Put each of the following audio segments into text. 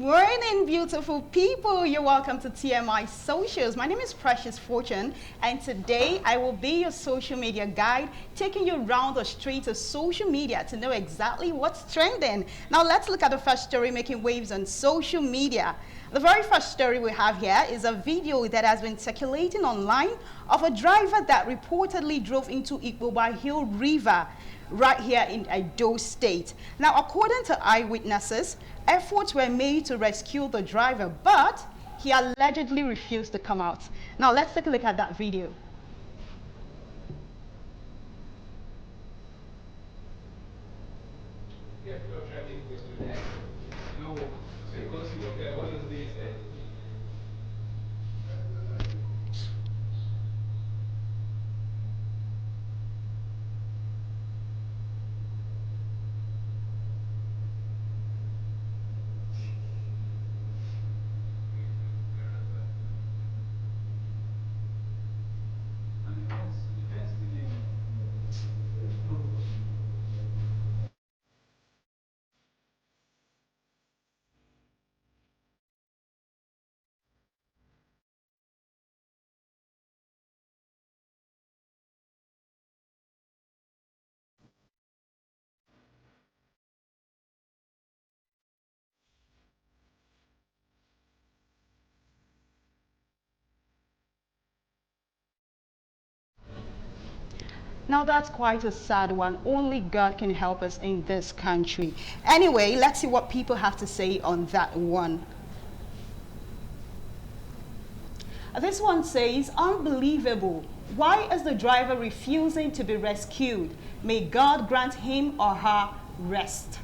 morning, beautiful people. You're welcome to TMI Socials. My name is Precious Fortune, and today I will be your social media guide, taking you around the streets of social media to know exactly what's trending. Now, let's look at the first story making waves on social media. The very first story we have here is a video that has been circulating online of a driver that reportedly drove into Ikpoba Hill River right here in Edo State. Now, according to eyewitnesses, efforts were made to rescue the driver, but he allegedly refused to come out. Now, let's take a look at that video. Now that's quite a sad one. Only God can help us in this country. Anyway, let's see what people have to say on that one. This one says, unbelievable. Why is the driver refusing to be rescued? May God grant him or her rest.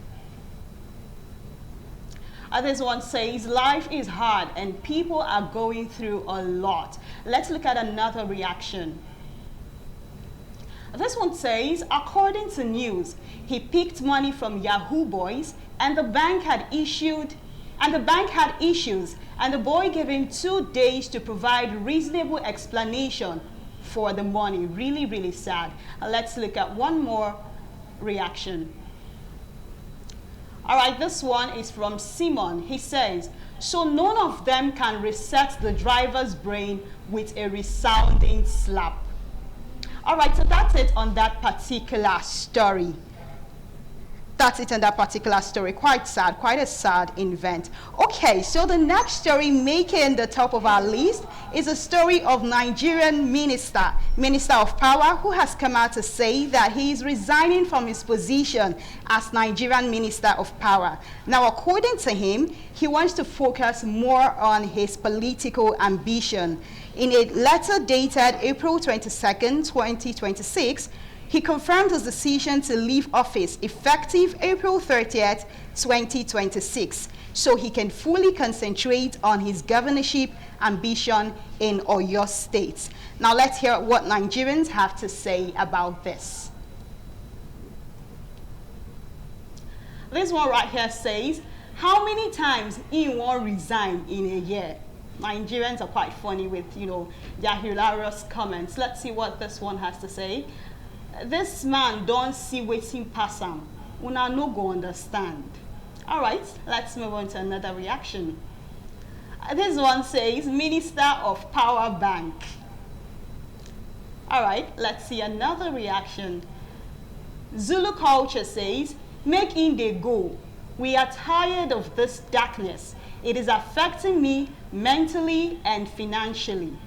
This one says, life is hard and people are going through a lot. Let's look at another reaction. This one says, according to news, he picked money from Yahoo boys and the bank had issues and the boy gave him 2 days to provide reasonable explanation for the money. Really, really sad. Let's look at one more reaction. All right, this one is from Simon. He says, so none of them can reset the driver's brain with a resounding slap. All right, so that's it on that particular story. That's it on that particular story. Quite sad, quite a sad event. Okay, so the next story making the top of our list is a story of Nigerian Minister of Power, who has come out to say that he is resigning from his position as Nigerian Minister of Power. Now, according to him, he wants to focus more on his political ambition. In a letter dated April 22nd, 2026, he confirmed his decision to leave office effective April 30th, 2026, so he can fully concentrate on his governorship ambition in Oyo State. Now let's hear what Nigerians have to say about this. This one right here says, how many times he won't resign in a year? Nigerians are quite funny with, their hilarious comments. Let's see what this one has to say. This man don't see waiting pass him. Una no go understand. All right, let's move on to another reaction. This one says, Minister of Power Bank. All right, let's see another reaction. Zulu Culture says, make in they go. We are tired of this darkness. It is affecting me mentally and financially.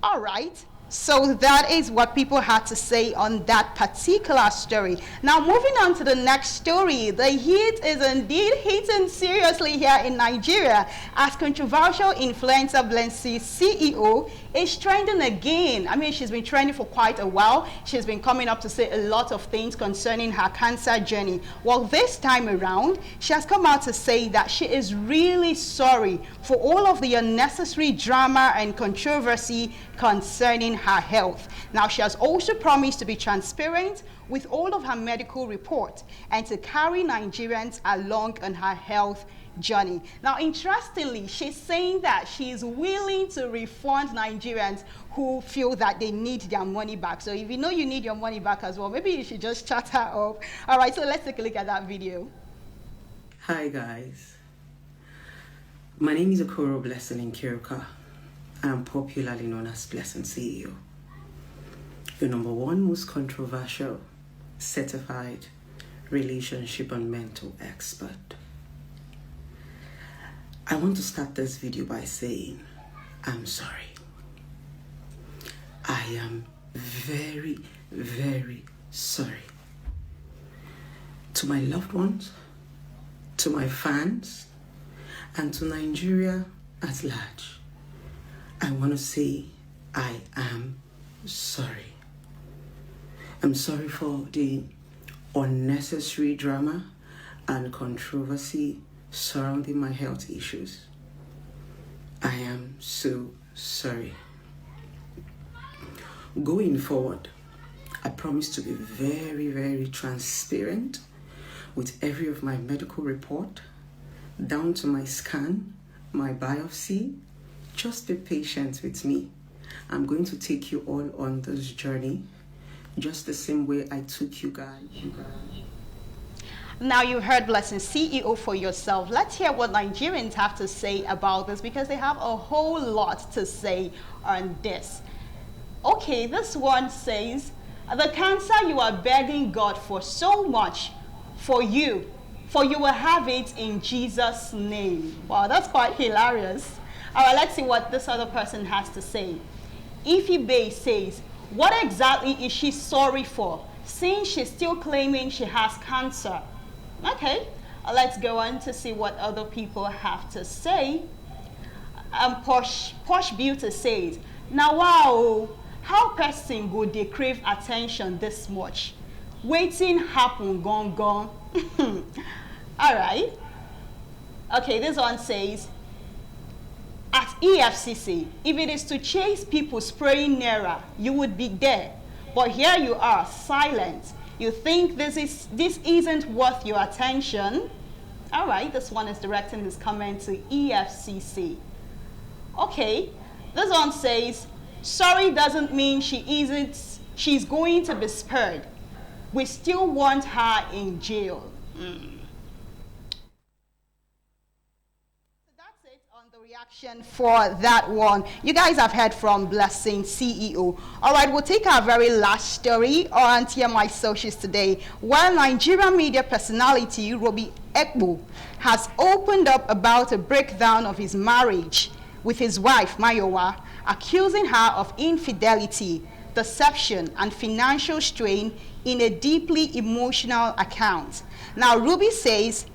All right, so that is what people had to say on that particular story. Now, moving on to the next story, the heat is indeed hitting seriously here in Nigeria as controversial influencer Blency's CEO is trending again. I mean, she's been trending for quite a while. She's been coming up to say a lot of things concerning her cancer journey. Well, this time around, she has come out to say that she is really sorry for all of the unnecessary drama and controversy concerning her health. Now, she has also promised to be transparent with all of her medical reports and to carry Nigerians along on her health journey. Now, interestingly, she's saying that she is willing to refund Nigerians who feel that they need their money back. So if you know you need your money back as well, maybe you should just chat her up. All right, so let's take a look at that video. Hi guys, my name is Okoro Blessing Nkiruka. I'm popularly known as Blessing CEO, the #1 most controversial certified relationship and mental expert. I want to start this video by saying I'm sorry. I am very, very sorry. To my loved ones, to my fans, and to Nigeria at large, I want to say I am sorry. I'm sorry for the unnecessary drama and controversy surrounding my health issues. I am so sorry. Going forward, I promise to be very, very transparent with every of my medical report, down to my scan, my biopsy. Just be patient with me. I'm going to take you all on this journey, just the same way I took you guys. Now you heard Blessing CEO for yourself. Let's hear what Nigerians have to say about this, because they have a whole lot to say on this. Okay, this one says, the cancer you are begging God for so much, for you will have it in Jesus' name. Wow, that's quite hilarious. All right, let's see what this other person has to say. Ify Bay says, what exactly is she sorry for, since she's still claiming she has cancer? Okay, let's go on to see what other people have to say. Posh Beauty says, now wow, how person go dey crave attention this much? Waiting happen gone. All right. Okay, this one says, at EFCC, if it is to chase people spraying Naira, you would be there. But here you are, silent. You think this isn't worth your attention? All right, this one is directing his comment to EFCC. Okay, this one says, sorry doesn't mean she's going to be spared. We still want her in jail. Reaction for that one. You guys have heard from Blessing CEO. All right, we'll take our very last story on TMI socials today, where Nigerian media personality Robbie Ikpoba has opened up about a breakdown of his marriage with his wife Mayowa, accusing her of infidelity, deception, and financial strain in a deeply emotional account. Now, Ruby says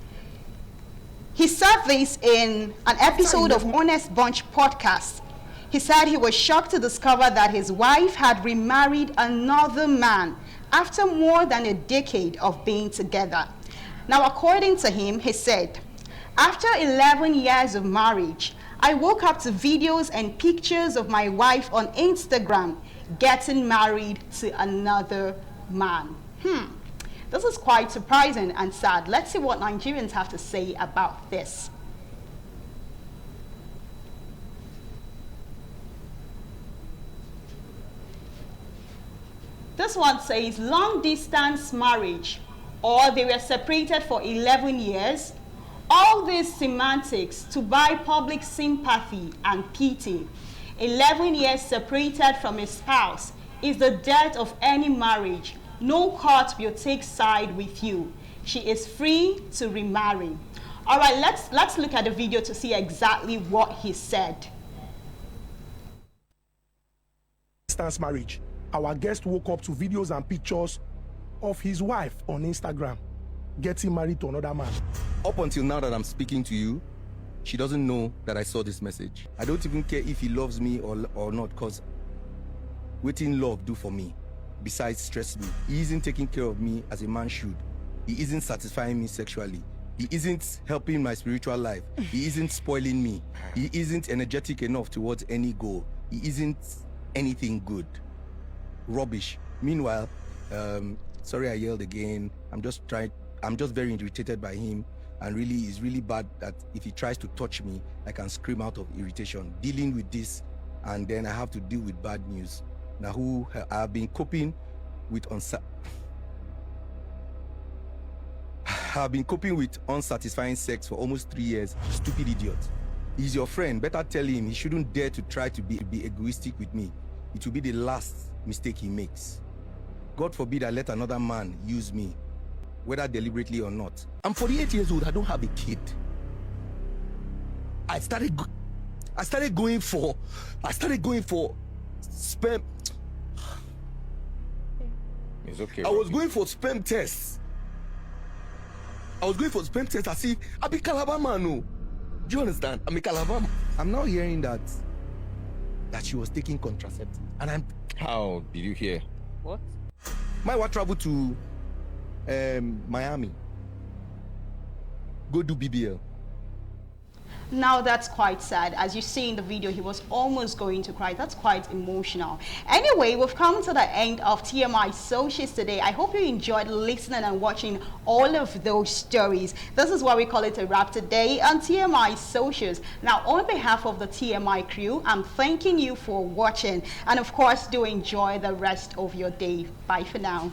he said this in an episode of Honest Bunch podcast. He said he was shocked to discover that his wife had remarried another man after more than a decade of being together. Now, according to him, he said, after 11 years of marriage, I woke up to videos and pictures of my wife on Instagram getting married to another man. This is quite surprising and sad. Let's see what Nigerians have to say about this. This one says, long distance marriage, or they were separated for 11 years. All these semantics to buy public sympathy and pity. 11 years separated from a spouse is the death of any marriage. No court will take side with you. She is free to remarry. All right, let's look at the video to see exactly what he said. Distance marriage. Our guest woke up to videos and pictures of his wife on Instagram getting married to another man. Up until now that I'm speaking to you, she doesn't know that I saw this message. I don't even care if he loves me or not, because waiting love do for me. Besides stress me, he isn't taking care of me as a man should. He isn't satisfying me sexually. He isn't helping my spiritual life. He isn't spoiling me. He isn't energetic enough towards any goal. He isn't anything good. Rubbish. Meanwhile, sorry I yelled again. I'm just very irritated by him, and really it's really bad that if he tries to touch me, I can scream out of irritation. Dealing with this, and then I have to deal with bad news. Now who I've been coping with unsatisfying sex for almost 3 years. Stupid idiot. He's your friend. Better tell him he shouldn't dare to try to be egoistic with me. It will be the last mistake he makes. God forbid I let another man use me, whether deliberately or not. I'm 48 years old. I don't have a kid. I started going for sperm. It's okay. I was going for sperm tests. As if I be Calabar man. No. Do you understand? I'm a Calabar man. I'm now hearing that she was taking contraceptives, and I'm. How did you hear? What? My wife traveled to Miami. Go do BBL. Now that's quite sad. As you see in the video, he was almost going to cry. That's quite emotional. Anyway, we've come to the end of TMI Socials today. I hope you enjoyed listening and watching all of those stories. This is why we call it a wrap today on TMI Socials. Now, on behalf of the TMI crew, I'm thanking you for watching. And of course, do enjoy the rest of your day. Bye for now.